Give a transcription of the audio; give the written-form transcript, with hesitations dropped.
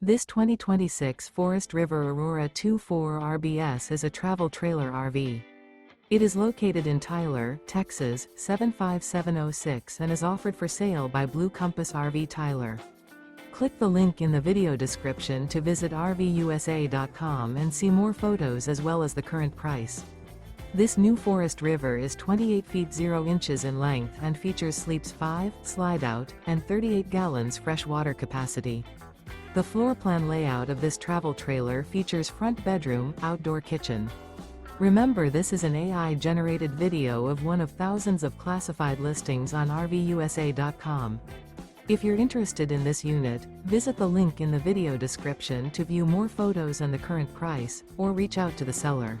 This 2026 Forest River Aurora 2.4 RBS is a travel trailer RV. It is located in Tyler, Texas, 75706 and is offered for sale by Blue Compass RV Tyler. Click the link in the video description to visit RVUSA.com and see more photos as well as the current price. This new Forest River is 28 feet 0 inches in length and features sleeps 5, slide-out, and 38 gallons fresh water capacity. The floor plan layout of this travel trailer features front bedroom, outdoor kitchen. Remember, this is an AI-generated video of one of thousands of classified listings on RVUSA.com. If you're interested in this unit, visit the link in the video description to view more photos and the current price, or reach out to the seller.